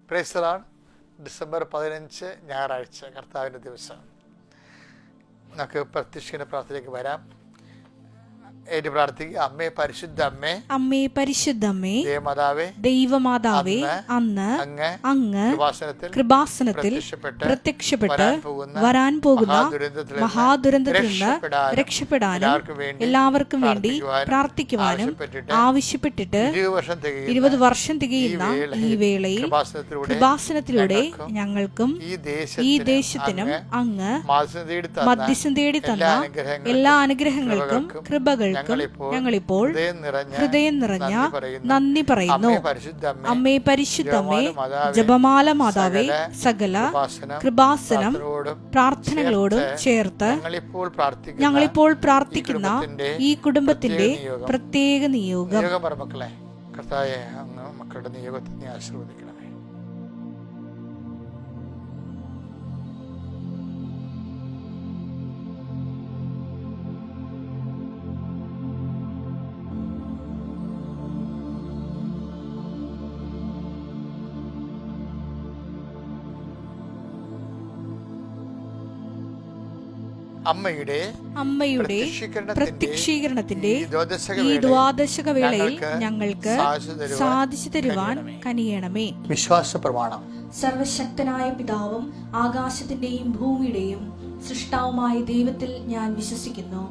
Praise the Lord. December 15 ഞായറാഴ്ച, കർത്താവിൻ്റെ ദിവസം. നമുക്ക് പ്രത്യക്ഷ പ്രാർത്ഥനയിലേക്ക് വരാം. ഏറ്റു പ്രാർത്ഥിക്കുക. അമ്മേ, പരിശുദ്ധ അമ്മേ, അമ്മേ പരിശുദ്ധ അമ്മേ, ദൈവമാതാവേ, അന്ന് അങ്ങ് കൃപാസനത്തിൽ പ്രത്യക്ഷപ്പെട്ട് വരാൻ പോകുന്ന മഹാദുരന്തത്തിൽ നിന്ന് രക്ഷപ്പെടാനും എല്ലാവർക്കും വേണ്ടി പ്രാർത്ഥിക്കുവാനും ആവശ്യപ്പെട്ടിട്ട് 20 വർഷം തികയുന്ന ഈ വേളയിൽ കൃപാസനത്തിലൂടെ ഞങ്ങൾക്കും ഈ ദേശത്തിനും അങ്ങ് മധ്യസ്ഥം തേടി തന്ന എല്ലാ അനുഗ്രഹങ്ങൾക്കും കൃപകൾ ഞങ്ങളിപ്പോൾ ഹൃദയം നിറഞ്ഞ നന്ദി പറയുന്നു. അമ്മേ പരിശുദ്ധമ്മേ, ജപമാല മാതാവേ, സകല കൃപാസനം പ്രാർത്ഥനകളോടും ചേർത്ത് ഞങ്ങളിപ്പോൾ പ്രാർത്ഥിക്കുന്ന ഈ കുടുംബത്തിന്റെ പ്രത്യേക നിയോഗം. മക്കളുടെ നിയോഗത്തെ ആശീർവദിക്കണമേ. അമ്മയുടെ പ്രത്യക്ഷീകരണത്തിന്റെ ഈ ദ്വാദശക വേളയിൽ ഞങ്ങൾക്ക് സാധിച്ചു തരുവാൻ കനിയണമേ. വിശ്വാസ പ്രമാണം. സർവശക്തനായ പിതാവും ആകാശത്തിന്റെയും ഭൂമിയുടെയും സൃഷ്ടാവുമായ ദൈവത്തിൽ ഞാൻ വിശ്വസിക്കുന്നു.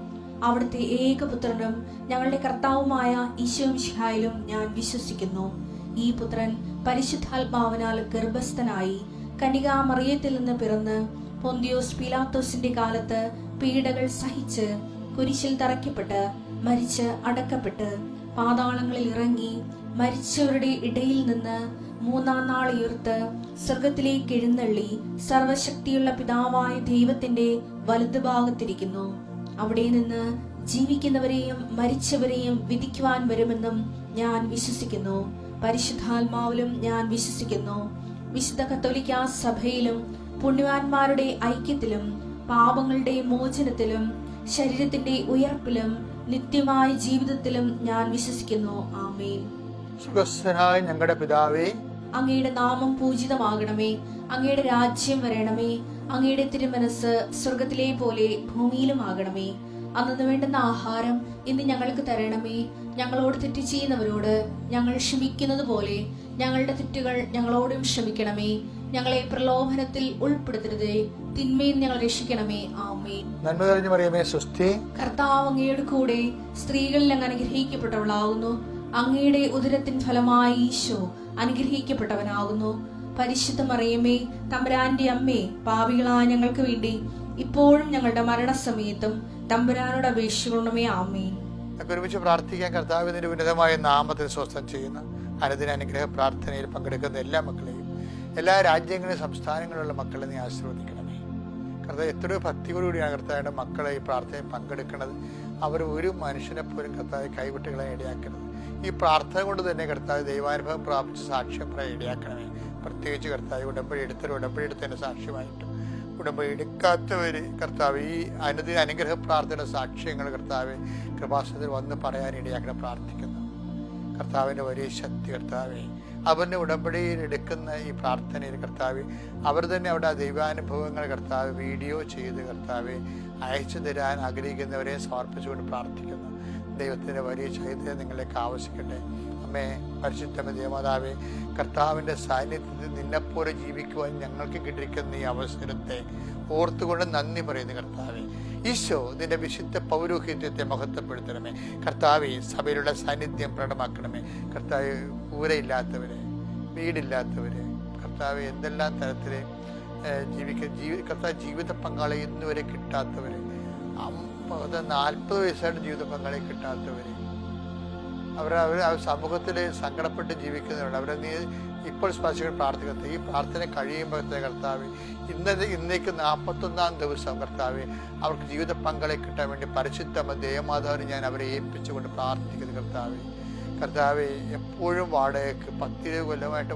അവിടുത്തെ ഏകപുത്രനും ഞങ്ങളുടെ കർത്താവുമായ ഈശോ മിശിഹായിലും ഞാൻ വിശ്വസിക്കുന്നു. ഈ പുത്രൻ പരിശുദ്ധാത്മാവിനാൽ ഗർഭസ്ഥനായി കന്യകാമറിയത്തിൽ നിന്ന് പിറന്ന് പൊന്തിയോസ് പീലാത്തോസിന്റെ കാലത്ത് പീഡകൾ സഹിച്ച് കുരിശിൽ തറയ്ക്കപ്പെട്ട് മരിച്ച് അടക്കപ്പെട്ട് പാതാളങ്ങളിൽ ഇറങ്ങി മരിച്ചവരുടെ ഇടയിൽ നിന്ന് 3-ാം നാൾ ഉയർത്ത് സ്വർഗത്തിലേക്ക് എഴുന്നള്ളി സർവശക്തിയുള്ള പിതാവായ ദൈവത്തിന്റെ വലതുഭാഗത്തിരിക്കുന്നു. അവിടെ നിന്ന് ജീവിക്കുന്നവരെയും മരിച്ചവരെയും വിധിക്കുവാൻ വരുമെന്നും ഞാൻ വിശ്വസിക്കുന്നു. പരിശുദ്ധാത്മാവിലും ഞാൻ വിശ്വസിക്കുന്നു. വിശുദ്ധ കത്തോലിക്കാ സഭയിലും പുണ്യവാന്മാരുടെ ഐക്യത്തിലും പാപങ്ങളുടെ മോചനത്തിലും ശരീരത്തിന്റെ ഉയർപ്പിലും നിത്യമായ ജീവിതത്തിലും ഞാൻ വിശ്വസിക്കുന്നു. ആമേൻ. സ്വർഗ്ഗസ്ഥനായ ഞങ്ങളുടെ പിതാവേ, അങ്ങയുടെ നാമം പൂജിതമാകണമേ. അങ്ങയുടെ രാജ്യം വരണമേ. അങ്ങയുടെ തിരുമനസ് സ്വർഗത്തിലെ പോലെ ഭൂമിയിലും ആകണമേ. അന്നു വേണ്ടുന്ന ആഹാരം ഇന്ന് ഞങ്ങൾക്ക് തരണമേ. ഞങ്ങളോട് തെറ്റ് ചെയ്യുന്നവരോട് ഞങ്ങൾ ക്ഷമിക്കുന്നത് പോലെ ഞങ്ങളുടെ തെറ്റുകൾ ഞങ്ങളോടും ക്ഷമിക്കണമേ. ഞങ്ങളെ പ്രലോഭനത്തിൽ ഉൾപ്പെടുത്തരുതേ, തിന്മയിൽ ഞങ്ങൾ രക്ഷിക്കണമേ. ആമേൻ. നന്മ നിറഞ്ഞ മറിയമേ, സ്വസ്തി. കർത്താവ് അങ്ങയുടെ കൂടെ സ്ത്രീകളിൽ അങ്ങ് അനുഗ്രഹിക്കപ്പെട്ടവളാകുന്നു. അങ്ങയുടെ ഉദരത്തിൻ ഫലമായി ഈശോ അനുഗ്രഹിക്കപ്പെട്ടവനാകുന്നു. പരിശുദ്ധ മറിയമേ, തമ്പുരാന്റെ അമ്മേ, പാപികളായ ഞങ്ങൾക്ക് വേണ്ടി ഇപ്പോഴും ഞങ്ങളുടെ മരണസമയത്തും തമ്പുരാനോട് അപേക്ഷിക്കണമേ. ആമേൻ. ഒരുമിച്ച് പ്രാർത്ഥിക്കാൻ. കർത്താവിന്റെ ഉന്നതമായ നാമത്തിൽ സ്വസ്ഥം ചെയ്യുന്ന അനുദിന അനുഗ്രഹ പ്രാർത്ഥനയിൽ പങ്കെടുക്കുന്ന എല്ലാ മക്കളെയും, എല്ലാ രാജ്യങ്ങളിലും സംസ്ഥാനങ്ങളിലുള്ള മക്കളെ നീ ആശീർവദിക്കണമേ. കർത്താവ് എത്രയോ ഭക്തിയോടുകൂടിയാണ് കർത്താവിന്റെ മക്കളെ ഈ പ്രാർത്ഥനയിൽ പങ്കെടുക്കുന്നത്. അവർ ഒരു മനുഷ്യനെ പോലും കർത്താവ് കൈവിട്ടുകളെ ഇടയാക്കരുത്. ഈ പ്രാർത്ഥന കൊണ്ട് തന്നെ കർത്താവ് ദൈവാനുഭവം പ്രാപിച്ച് സാക്ഷ്യം പറയാൻ ഇടയാക്കണമേ. പ്രത്യേകിച്ച് കർത്താവ് ഉടമ്പടി എടുത്തതിന്റെ സാക്ഷ്യമായിട്ടും ഉടമ്പടി എടുക്കാത്തവര് കർത്താവ് ഈ അനുദിന അനുഗ്രഹ പ്രാർത്ഥനയുടെ സാക്ഷ്യങ്ങൾ കർത്താവ് കൃപാസനത്തിൽ വന്ന് പറയാൻ ഇടയാക്കണം പ്രാർത്ഥിക്കുന്നു. കർത്താവിൻ്റെ വലിയ ശക്തി കർത്താവെ, അവരുടെ ഉടമ്പടിയിൽ എടുക്കുന്ന ഈ പ്രാർത്ഥനയിൽ കർത്താവ് അവർ തന്നെ അവിടെ ദൈവാനുഭവങ്ങൾ കർത്താവ് വീഡിയോ ചെയ്ത് കർത്താവ് അയച്ചു തരാൻ ആഗ്രഹിക്കുന്നവരെ സമർപ്പിച്ചുകൊണ്ട് പ്രാർത്ഥിക്കുന്നു. ദൈവത്തിൻ്റെ വലിയ ചൈതന്യം നിങ്ങളിലേക്ക് ആവശ്യിക്കട്ടെ. അമ്മേ, പരിശുദ്ധമേ, ദേവമാതാവേ, കർത്താവിൻ്റെ സാന്നിധ്യത്തിൽ നിന്നെപ്പോലെ ജീവിക്കുവാൻ ഞങ്ങൾക്ക് കിട്ടിയിരിക്കുന്ന ഈ അവസരത്തെ ഓർത്തുകൊണ്ട് നന്ദി പറയുന്നു. കർത്താവെ, ഈശോ നിന്റെ വിശുദ്ധ പൗരോഹിത്യത്തെ മഹത്വപ്പെടുത്തണമേ. കർത്താവെ, സഭയിലുള്ള സാന്നിധ്യം പ്രകടമാക്കണമേ. കർത്താവ്, ഊരയില്ലാത്തവരെ, വീടില്ലാത്തവരെ, കർത്താവ് എന്തെല്ലാം തരത്തിൽ കർത്താവ് ജീവിത പങ്കാളി ഇന്നുവരെ കിട്ടാത്തവരെ, 40 വയസ്സായിട്ട് ജീവിത പങ്കാളി കിട്ടാത്തവരെ, അവർ സമൂഹത്തിൽ സങ്കടപ്പെട്ട് ജീവിക്കുന്നവരുണ്ട്. അവരെ നീ ഇപ്പോൾ സ്പർശിക്കാൻ പ്രാർത്ഥിക്കുന്നത്. ഈ പ്രാർത്ഥന കഴിയുമ്പോഴത്തെ കർത്താവ് ഇന്നേക്ക് 41-ാം ദിവസം കർത്താവ് അവർക്ക് ജീവിത പങ്കാളി കിട്ടാൻ വേണ്ടി പരിശുദ്ധ ദേവമാതാവിനെ ഞാൻ അവരെ ഏൽപ്പിച്ചുകൊണ്ട് പ്രാർത്ഥിക്കുന്നു. കർത്താവ് എപ്പോഴും വാടകയ്ക്ക് 10-20 കൊല്ലമായിട്ട്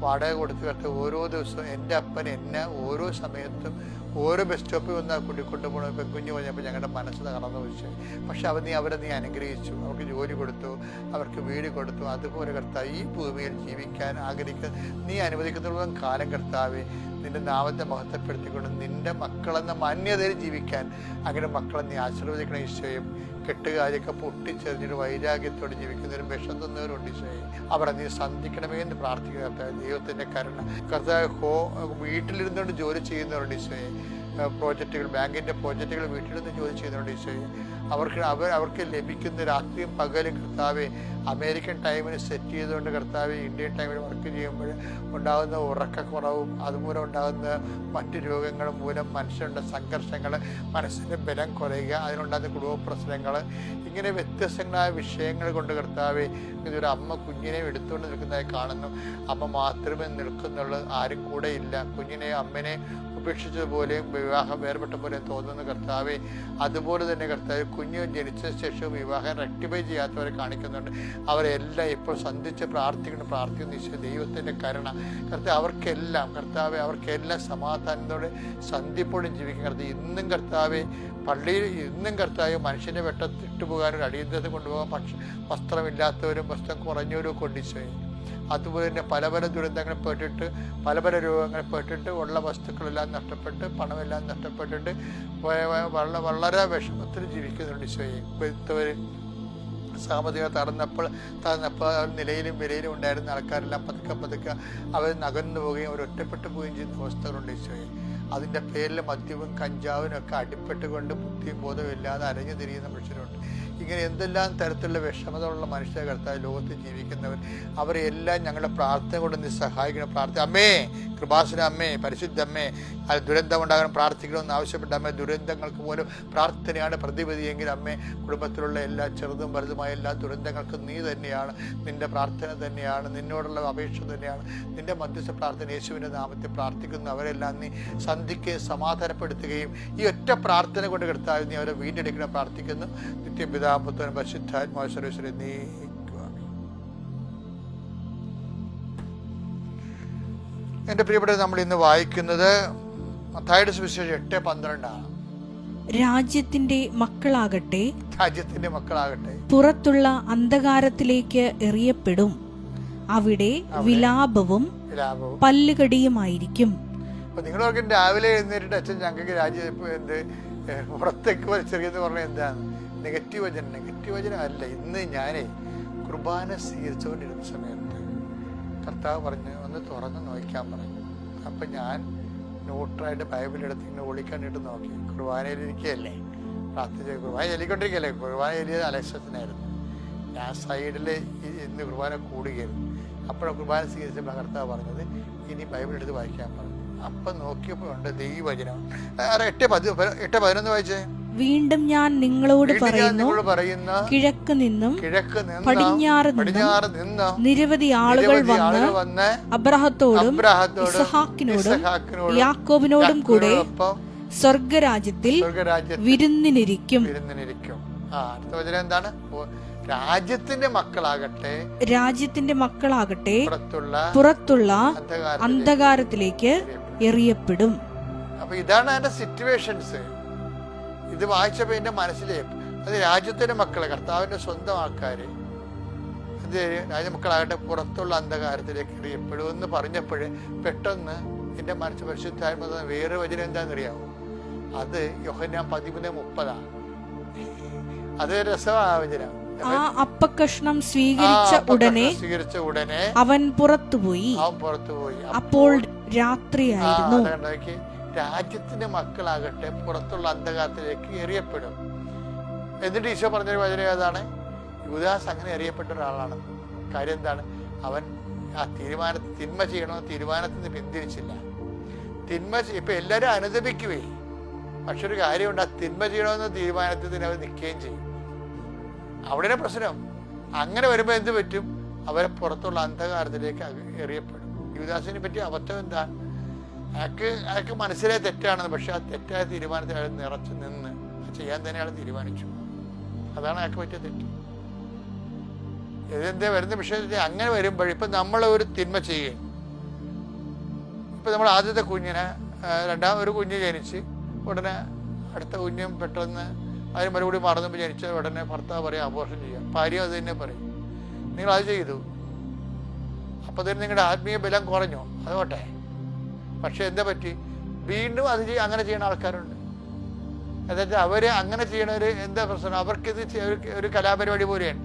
വാടക കൊടുത്ത് കർത്താവ് ഓരോ ദിവസവും എൻ്റെ അപ്പൻ എന്നെ ഓരോ സമയത്തും ഓരോ ബസ് സ്റ്റോപ്പിൽ വന്ന് ആ കുട്ടി കൊണ്ടുപോകണം. പെൺകുഞ്ഞ് പറഞ്ഞപ്പോൾ ഞങ്ങളുടെ മനസ്സ് തകർന്നു വെച്ചു. പക്ഷെ അവരെ നീ അനുഗ്രഹിച്ചു, അവർക്ക് ജോലി കൊടുത്തു, അവർക്ക് വീട് കൊടുത്തു. അതുപോലെ കർത്താവ് ഈ ഭൂമിയിൽ ജീവിക്കാൻ ആഗ്രഹിക്കുന്ന നീ അനുവദിക്കുന്നിടത്തോളം കാലം കർത്താവെ നിന്റെ നാമത്തെ മഹത്വപ്പെടുത്തിക്കൊണ്ട് നിന്റെ മക്കളെന്ന മാന്യതയിൽ ജീവിക്കാൻ അങ്ങനെ മക്കളെ നീ ആശീർവദിക്കണം ഈശോയും. കെട്ടുകാരൊക്കെ പൊട്ടിച്ചെറിഞ്ഞിട്ട് വൈരാഗ്യത്തോടെ ജീവിക്കുന്നവരും വിഷം തന്നവരുണ്ട് ഈശോയെ. അവിടെ നീ സന്ധിക്കണമേ എന്ന് പ്രാർത്ഥിക്കുക കർത്താവ്. ദൈവത്തിൻ്റെ കരുണ കർത്താവ് വീട്ടിലിരുന്നുകൊണ്ട് ജോലി ചെയ്യുന്നവരുണ്ട് ഈശോയെ. പ്രോജക്റ്റുകൾ, ബാങ്കിൻ്റെ പ്രോജക്റ്റുകൾ വീട്ടിലിരുന്ന് ജോലി ചെയ്യുന്നവരുണ്ട് ഈശോയെ. അവർക്ക് ലഭിക്കുന്ന രാത്രിയും പകലും കർത്താവെ അമേരിക്കൻ ടൈമിന് സെറ്റ് ചെയ്തുകൊണ്ട് കർത്താവ് ഇന്ത്യൻ ടൈമിൽ വർക്ക് ചെയ്യുമ്പോൾ ഉണ്ടാകുന്ന ഉറക്കക്കുറവും അതുമൂലം ഉണ്ടാകുന്ന മറ്റ് രോഗങ്ങളും മൂലം മനുഷ്യരുടെ സംഘർഷങ്ങൾ, മനസ്സിൻ്റെ ബലം കുറയുക, അതിനുണ്ടാകുന്ന കുടുംബ പ്രശ്നങ്ങൾ, ഇങ്ങനെ വ്യത്യസ്തങ്ങളായ വിഷയങ്ങൾ കൊണ്ട് കർത്താവെ ഇതൊരു അമ്മ കുഞ്ഞിനെ എടുത്തുകൊണ്ട് നിൽക്കുന്നതായി കാണുന്നു. അമ്മ മാത്രമേ നിൽക്കുന്നുള്ളൂ, ആരും കൂടെ ഇല്ല. കുഞ്ഞിനെ അമ്മനെ ഉപേക്ഷിച്ചതുപോലെയും വിവാഹം വേർപെട്ട പോലെയും തോന്നുന്ന കർത്താവെ, അതുപോലെ തന്നെ കർത്താവ് കുഞ്ഞ് ജനിച്ച ശേഷം വിവാഹം റെക്ടിഫൈ ചെയ്യാത്തവരെ കാണിക്കുന്നുണ്ട്. അവരെല്ലാം ഇപ്പോൾ സന്ധിച്ച് പ്രാർത്ഥിക്കുന്നു ഈശോ. ദൈവത്തിൻ്റെ കരുണ കർത്താവ് അവർക്കെല്ലാം സമാധാനത്തോടെ സന്ധിപ്പോടും ജീവിക്കും കർത്താവ്. ഇന്നും കർത്താവെ പള്ളിയിൽ ഇന്നും കർത്താവ് മനുഷ്യൻ്റെ വെട്ടത്തിട്ട് പോകാനും അടിയന്തരത്തെ കൊണ്ടുപോകാൻ വസ്ത്രമില്ലാത്തവരും വസ്ത്രം കുറഞ്ഞവരും കൊണ്ടിച്ചോയി. അതുപോലെ തന്നെ പല ദുരന്തങ്ങൾ പെട്ടിട്ട് പല രോഗങ്ങൾ പെട്ടിട്ട് ഉള്ള വസ്തുക്കളെല്ലാം നഷ്ടപ്പെട്ട് പണമെല്ലാം നഷ്ടപ്പെട്ടിട്ട് വളരെ വിഷമത്തിൽ ജീവിക്കുന്നുണ്ട് ഈശോയെ. വെളുത്തവർ സാമ്പത്തിക തടന്നപ്പോൾ നിലയിലും വിലയിലും ഉണ്ടായിരുന്ന ആൾക്കാരെല്ലാം പതുക്കെ അവർ നകന്നു പോവുകയും അവർ ഒറ്റപ്പെട്ടു പോവുകയും ചെയ്യുന്ന അവസ്ഥകളുണ്ട് ഈശോയെ. അതിൻ്റെ പേരിൽ മദ്യവും കഞ്ചാവിനൊക്കെ അടിപ്പെട്ടുകൊണ്ട് ബുദ്ധിയും ബോധമില്ലാതെ അരഞ്ഞു തിരിയുന്ന മനുഷ്യരുണ്ട്. ഇങ്ങനെ എന്തെല്ലാം തരത്തിലുള്ള വിഷമതയുള്ള മനുഷ്യരെ കർത്താവ് ലോകത്ത് ജീവിക്കുന്നവർ അവരെല്ലാം ഞങ്ങളുടെ പ്രാർത്ഥന കൊണ്ട് നീ സഹായിക്കണം. അമ്മേ കൃപാസന അമ്മേ, പരിശുദ്ധ അമ്മേ, അത് ദുരന്തം ഉണ്ടാകാൻ പ്രാർത്ഥിക്കണമെന്ന് ആവശ്യപ്പെട്ട അമ്മേ, ദുരന്തങ്ങൾക്ക് പോലും പ്രാർത്ഥനയാണ് പ്രതിവിധിയെങ്കിൽ അമ്മേ, കുടുംബത്തിലുള്ള എല്ലാ ചെറുതും വലുതുമായ എല്ലാ ദുരന്തങ്ങൾക്കും നീ തന്നെയാണ്, നിന്റെ പ്രാർത്ഥന തന്നെയാണ്, നിന്നോടുള്ള അപേക്ഷ തന്നെയാണ്, നിന്റെ മധ്യസ്ഥ പ്രാർത്ഥന യേശുവിൻ്റെ നാമത്തിൽ പ്രാർത്ഥിക്കുന്ന അവരെല്ലാം നീ സന്ധിക്കുകയും സമാധാനപ്പെടുത്തുകയും ഈ ഒറ്റ പ്രാർത്ഥന കൊണ്ട് കർത്താവ് നീ അവരെ വീണ്ടെടുക്കണം പ്രാർത്ഥിക്കുന്നു. നിത്യപിതാപുത്രൻ പരിശുദ്ധാത്മാ സർവ്വേശ്വരൻ നീ. എൻ്റെ പ്രിയപ്പെട്ട നമ്മൾ ഇന്ന് വായിക്കുന്നത് മത്തായിയുടെ സുവിശേഷം 8:12 രാജ്യത്തിന്റെ മക്കളാകട്ടെ പുറത്തുള്ള അന്ധകാരത്തിലേക്ക് എറിയപ്പെടും, അവിടെ വിലാപവും പല്ലുകടിയുമായിരിക്കും. അപ്പൊ നിങ്ങളൊക്കെ രാവിലെ എഴുന്നേറ്റിട്ട് അച്ഛൻ ഞങ്ങൾക്ക് രാജ്യം പുറത്തേക്ക് വലിച്ചെറിയെന്ന് പറഞ്ഞാൽ എന്താണ്? നെഗറ്റീവ് വചനം അല്ല. ഇന്ന് ഞാനേ കുർബാന സ്വീകരിച്ചുകൊണ്ടിരുന്ന സമയത്ത് കർത്താവ് പറഞ്ഞു ഒന്ന് തുറന്ന് നോക്കാൻ പറഞ്ഞു. അപ്പം ഞാൻ നോട്ടായിട്ട് ബൈബിളെടുത്ത് ഇങ്ങനെ ഒളിക്കണ്ടിട്ട് നോക്കി. കുർബാനയിലിരിക്കുകയല്ലേ, പ്രാർത്ഥിച്ച കുർബാന ചൊല്ലിക്കൊണ്ടിരിക്കുകയല്ലേ. കുർബാന ചൊല്ലിയത് അലക്ഷ്യത്തിനായിരുന്നു. ഞാൻ സൈഡിൽ ഇന്ന് കുർബാന കൂടുകയായിരുന്നു. അപ്പോഴാണ് കുർബാന സ്വീകരിച്ചപ്പോൾ കർത്താവ് പറഞ്ഞത് ഇനി ബൈബിളെടുത്ത് വായിക്കാൻ പറഞ്ഞു. അപ്പം നോക്കിയപ്പോൾ ഉണ്ട് ദൈവവചനം. 8:11 വായിച്ചേ. വീണ്ടും ഞാൻ നിങ്ങളോട് പറയുന്നു, കിഴക്ക് നിന്നും പടിഞ്ഞാറ് നിന്നും നിരവധി ആളുകൾ വന്ന് അബ്രാഹത്തോടും ഇസഹാക്കിനോടും യാക്കോബിനോടും കൂടെ സ്വർഗരാജ്യത്തിൽ വിരുന്നിനിരിക്കും. അടുത്ത വചനം എന്താണ്? രാജ്യത്തിന്റെ മക്കളാകട്ടെ പുറത്തുള്ള അന്ധകാരത്തിലേക്ക് എറിയപ്പെടും. അപ്പൊ ഇതാണ് അതിന്റെ സിറ്റുവേഷൻസ്. ഇത് വായിച്ചപ്പോ എന്റെ മനസ്സിലെ അത് രാജ്യത്തിന്റെ മക്കളെ, കർത്താവിന്റെ സ്വന്തം ആൾക്കാര്, അത് രാജ്യമക്കളാകട്ടെ പുറത്തുള്ള അന്ധകാരത്തിലേക്ക് എറിയപ്പെടുമെന്ന് പറഞ്ഞപ്പോഴേ പെട്ടെന്ന് എന്റെ മനസ്സ് പരിശുദ്ധാത്മ വേറെ വചനം എന്താണെന്നറിയാമോ? അത് യോഹന്നാൻ 13:30. അത് രസമായ വചനം. ആ അപ്പക്കഷ്ണം സ്വീകരിച്ച ഉടനെ അവൻ പുറത്തുപോയി. അപ്പോൾ രാത്രിയായിരുന്നു. രാജ്യത്തിന്റെ മക്കളാകട്ടെ പുറത്തുള്ള അന്ധകാരത്തിലേക്ക് എറിയപ്പെടും. എന്നിട്ട് ഈശോ പറഞ്ഞൊരു വചനം ഏതാണ്? യൂദാസ് അങ്ങനെ എറിയപ്പെട്ട ഒരാളാണ്. കാര്യം എന്താണ്? അവൻ ആ തിന്മ ചെയ്യണമെന്ന് തീരുമാനത്തിൽ നിന്ന് പിന്തിരിച്ചില്ല. ഇപ്പൊ എല്ലാവരും അനുദപിക്കുവേ, പക്ഷെ ഒരു കാര്യമുണ്ട്, ആ തിന്മ ചെയ്യണമെന്ന തീരുമാനത്തിൽ അവർ നിൽക്കുകയും ചെയ്യും. അവിടെയാണ് പ്രശ്നം. അങ്ങനെ വരുമ്പോൾ എന്ത് പറ്റും? അവരെ പുറത്തുള്ള അന്ധകാരത്തിലേക്ക് എറിയപ്പെടും. യൂദാസിനെ പറ്റിയ അബദ്ധം എന്താ? അയാൾക്ക് മനസ്സിലായ തെറ്റാണെന്ന്, പക്ഷെ ആ തെറ്റായ തീരുമാനത്തിൽ അയാൾ നിറച്ചു നിന്ന് ചെയ്യാൻ തന്നെ അയാൾ തീരുമാനിച്ചു. അതാണ് അയാൾക്ക് പറ്റിയ തെറ്റ്. ഇതെന്താ വരുന്ന വിഷയത്തിൽ അങ്ങനെ വരുമ്പോൾ ഇപ്പം നമ്മൾ ഒരു തിന്മ ചെയ്യുകയും, ഇപ്പം നമ്മൾ ആദ്യത്തെ കുഞ്ഞിനെ ഒരു കുഞ്ഞ് ജനിച്ച് ഉടനെ അടുത്ത കുഞ്ഞും പെട്ടെന്ന് അതിന് മറുപടി മറന്നപ്പോൾ ജനിച്ച ഉടനെ ഭർത്താവ് പറയും അബോർഷൻ ചെയ്യാം, ഭാര്യ അത് തന്നെ പറയും. നിങ്ങൾ അത് ചെയ്തു, അപ്പോൾ തന്നെ നിങ്ങളുടെ ആത്മീയ ബലം കുറഞ്ഞു, അതോട്ടെ. പക്ഷെ എന്താ പറ്റി, വീണ്ടും അത് അങ്ങനെ ചെയ്യുന്ന ആൾക്കാരുണ്ട്. എന്നിട്ട് അവർ അങ്ങനെ ചെയ്യണവർ എന്താ പ്രശ്നം, അവർക്കിത് ഒരു കലാപരിപാടി പോലെയാണ്.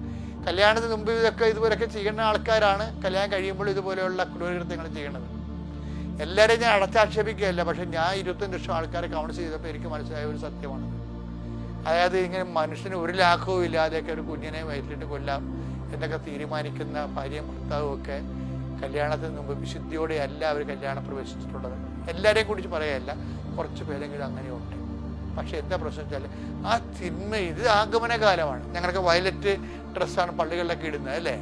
കല്യാണത്തിന് മുമ്പ് ഇതുപോലെയൊക്കെ ചെയ്യുന്ന ആൾക്കാരാണ് കല്യാണം കഴിയുമ്പോൾ ഇതുപോലെയുള്ള ക്രൂരകൃത്യങ്ങൾ ചെയ്യണത്. എല്ലാവരെയും ഞാൻ അടച്ചാക്ഷേപിക്കുകയല്ല, പക്ഷെ ഞാൻ 25 ലക്ഷം ആൾക്കാരെ കൗൺസിൽ ചെയ്തപ്പോൾ എനിക്ക് മനസ്സിലായ ഒരു സത്യമാണ്. അതായത് ഇങ്ങനെ മനുഷ്യന് ഒരു ലാഘവും ഇല്ലാതെയൊക്കെ ഒരു കുഞ്ഞിനെ വയറ്റിലിട്ട് കൊല്ലാം എന്നൊക്കെ തീരുമാനിക്കുന്ന ഭാര്യയും ഭർത്താവും ഒക്കെ കല്യാണത്തിന് മുമ്പ് വിശുദ്ധിയോടെ അല്ല അവർ കല്യാണം പ്രവേശിച്ചിട്ടുള്ളത്. എല്ലാവരെയും കുറിച്ച് പറയുകയല്ല, കുറച്ച് പേരെങ്കിലും അങ്ങനെയുണ്ട്. പക്ഷെ എന്താ പ്രശ്നം വെച്ചാൽ ആ തിന്മ, ഇത് ആഗമന കാലമാണ്. ഞങ്ങൾക്ക് വയലറ്റ് ഡ്രസ്സാണ് പള്ളികളിലൊക്കെ ഇടുന്നത്, അല്ലേ?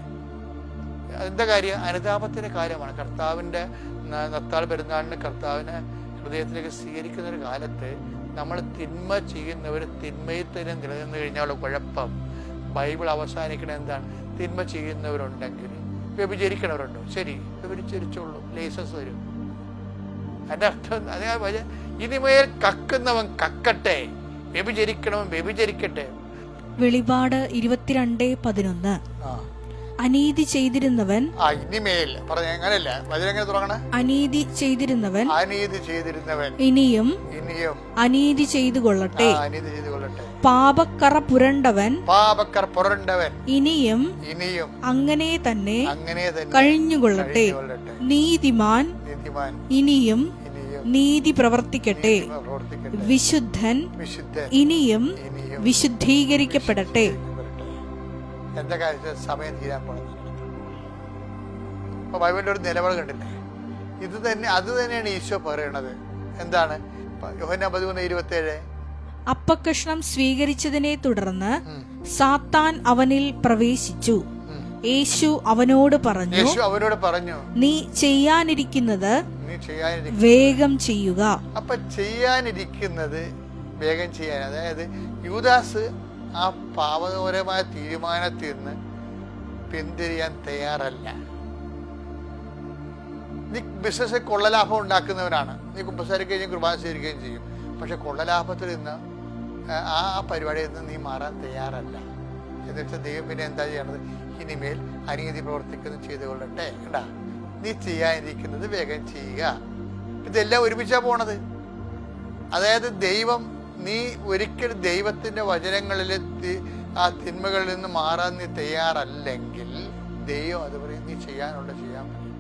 എന്താ കാര്യം? അനുതാപത്തിന്റെ കാര്യമാണ്. കർത്താവിൻ്റെ നത്താൾ പെരുന്നാളിന് കർത്താവിനെ ഹൃദയത്തിലേക്ക് സ്വീകരിക്കുന്ന ഒരു കാലത്ത് നമ്മൾ തിന്മ ചെയ്യുന്നവർ തിന്മയിൽ തന്നെ നിലനിന്ന് കഴിഞ്ഞാലുള്ള കുഴപ്പം. ബൈബിൾ അവസാനിക്കണ എന്താണ്? തിന്മ ചെയ്യുന്നവരുണ്ടെങ്കിൽ വ്യഭിചരിക്കണവരുണ്ടോ? ശരി, വ്യഭിചരിച്ചോളൂ, ലൈസൻസ് തരും. അതിൻ്റെ അർത്ഥം അതേ ഇനിമേൽ കക്കുന്നവൻ കക്കട്ടെ, വ്യഭിചരിക്കണവൻ വ്യഭിചരിക്കട്ടെ. വെളിപാട് 22:11. അനീതി ചെയ്തിരുന്നവൻ ഇനിമേൽ പറഞ്ഞ എങ്ങനെയല്ല വചനം തുടങ്ങണ, അനീതി ചെയ്തിരുന്നവൻ ഇനിയും അനീതി ചെയ്തു കൊള്ളട്ടെ. പാപക്കറ പുരണ്ടവൻ ഇനിയും അങ്ങനെ തന്നെ കഴിഞ്ഞുകൊള്ളട്ടെ. നീതിമാൻ ഇനിയും നീതി പ്രവർത്തിക്കട്ടെ. വിശുദ്ധൻ ഇനിയും വിശുദ്ധീകരിക്കപ്പെടട്ടെ. എന്താ കാര്യം? സമയം തീരാൻ പോകുന്നത്. അപ്പൊ ബൈബിളിന്റെ ഒരു നിലപാട് കണ്ടില്ലേ? അത് തന്നെയാണ് ഈശോ പറയണത്. എന്താണ്? യോഹന്നാൻ 13:27. അപ്പക്കഷ്ണം സ്വീകരിച്ചതിനെ തുടർന്ന് സാത്താൻ അവനിൽ പ്രവേശിച്ചു. യേശു അവനോട് പറഞ്ഞു, നീ ചെയ്യാനിരിക്കുന്നത് വേഗം ചെയ്യുക. അപ്പൊ ചെയ്യാനിരിക്കുന്നത് വേഗം ചെയ്യാൻ, അതായത് യൂദാസ് ആ പാപകരമായ തീരുമാനത്തിൽ നിന്ന് പിന്തിരിയാൻ തയ്യാറല്ല. നീ ബിസിനസ് കൊള്ളലാഭം ഉണ്ടാക്കുന്നവനാണ്, നീ കുമ്പസാരിക്കുകയും കുർബാന സ്വീകരിക്കുകയും ചെയ്യും. പക്ഷെ കൊള്ളലാഭത്തിൽ നിന്ന് ആ പരിപാടിയിൽ നിന്ന് നീ മാറാൻ തയ്യാറല്ല. എന്നുവെച്ചാൽ ദൈവം പിന്നെ എന്താ ചെയ്യണത്? ഇനിമേൽ അനീതി പ്രവർത്തിക്കുന്നത് ചെയ്തുകൊള്ളട്ടെ. കണ്ടാ, നീ ചെയ്യാനിരിക്കുന്നത് വേഗം ചെയ്യുക. ഇതെല്ലാം ഒരുമിച്ചാ പോണത്. അതായത് ദൈവം, നീ ഒരിക്കലും ദൈവത്തിന്റെ വചനങ്ങളിൽ ആ തിന്മകളിൽ നിന്ന് മാറാൻ നീ തയ്യാറല്ലെങ്കിൽ ദൈവം അത് പറയും, നീ ചെയ്യാനുള്ള ചെയ്യാൻ പറയും,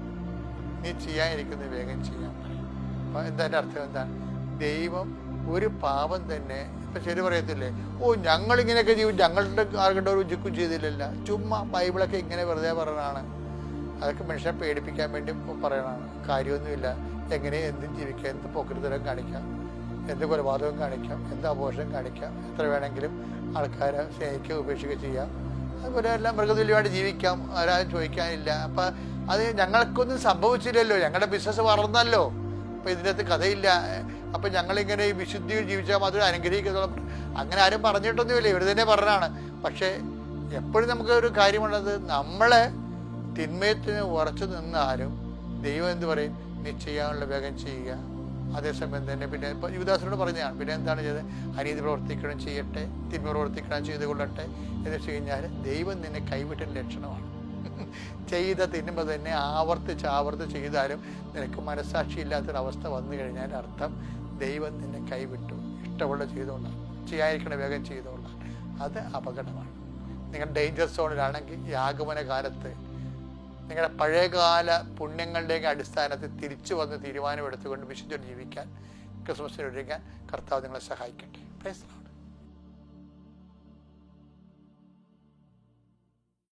നീ ചെയ്യാനിരിക്കുന്നത് വേഗം ചെയ്യാൻ പറയും. അപ്പൊ എന്താ അർത്ഥം? എന്താണ്? ദൈവം ഒരു പാപം തന്നെ, ഇപ്പൊ ശരി പറയത്തില്ലേ, ഞങ്ങളിങ്ങനെയൊക്കെ ജീവിച്ചു, ഞങ്ങളുടെ ആർക്കണ്ട ഒരു ഉജുക്കും ചെയ്തില്ലല്ല. ചുമ്മാ ബൈബിളൊക്കെ ഇങ്ങനെ വെറുതെ പറയണതാണ്. അതൊക്കെ മനുഷ്യനെ പേടിപ്പിക്കാൻ വേണ്ടി പറയണതാണ്. കാര്യമൊന്നുമില്ല. എങ്ങനെ എന്തും ജീവിക്കാം, എന്ത് പോക്കരുത്തരം കാണിക്കാം, എന്ത് കൊലപാതകം കാണിക്കാം, എന്ത് അപോഷണം കാണിക്കാം, എത്ര വേണമെങ്കിലും ആൾക്കാരെ സ്നേഹിക്കുക ഉപേക്ഷിക്കുക ചെയ്യാം. അതുപോലെ എല്ലാം മൃഗതുല്യമായിട്ട് ജീവിക്കാം, ആരും ചോദിക്കാനില്ല. അപ്പം അത് ഞങ്ങൾക്കൊന്നും സംഭവിച്ചില്ലല്ലോ, ഞങ്ങളുടെ ബിസിനസ് വളർന്നല്ലോ. അപ്പം ഇതിനകത്ത് കഥയില്ല. അപ്പം ഞങ്ങളിങ്ങനെ ഈ വിശുദ്ധിയിൽ ജീവിച്ചാൽ മാത്രമേ അനുഗ്രഹിക്കുന്നുള്ളൂ. അങ്ങനെ ആരും പറഞ്ഞിട്ടൊന്നുമില്ല, ഇവർ തന്നെ പറഞ്ഞാണ്. പക്ഷേ എപ്പോഴും നമുക്കൊരു കാര്യമുള്ളത്, നമ്മളെ തിന്മയത്തിന് ഉറച്ചു നിന്നാലും ദൈവം എന്ത് പറയും? നീ ചെയ്യാനുള്ള വേഗം ചെയ്യുക. അതേസമയം തന്നെ പിന്നെ ഇപ്പം യുവദാസനോട് പറഞ്ഞതാണ്, പിന്നെ എന്താണ് ചെയ്തത്? അനീതി പ്രവർത്തിക്കണം ചെയ്യട്ടെ, തിന്മ പ്രവർത്തിക്കണം ചെയ്തു കൊള്ളട്ടെ എന്ന് വെച്ച് കഴിഞ്ഞാൽ ദൈവം നിന്നെ കൈവിട്ട ലക്ഷണമാണ്. ചെയ്ത തിന്മ തന്നെ ആവർത്തിച്ച് ചെയ്താലും നിനക്ക് മനസ്സാക്ഷി ഇല്ലാത്തൊരവസ്ഥ വന്നു കഴിഞ്ഞാൽ അർത്ഥം ദൈവം നിന്നെ കൈവിട്ടു. ഇഷ്ടമുള്ള ചെയ്തുകൊണ്ടാണ്, ചെയ്യാതിരിക്കണ വേഗം ചെയ്തുകൊണ്ടാണ്. അത് അപകടമാണ്. നിങ്ങൾ ഡേഞ്ചർ സോണിലാണെങ്കിൽ ഈ ആഗമന കാലത്ത് നിങ്ങളുടെ പഴയകാല പുണ്യങ്ങളുടെയൊക്കെ അടിസ്ഥാനത്തിൽ തിരിച്ചു വന്ന് തീരുമാനമെടുത്തുകൊണ്ട് വിശുദ്ധ ജീവിക്കാൻ, ക്രിസ്മസിന് ഒരുങ്ങാൻ കർത്താവ് നിങ്ങളെ സഹായിക്കട്ടെ. Praise the Lord.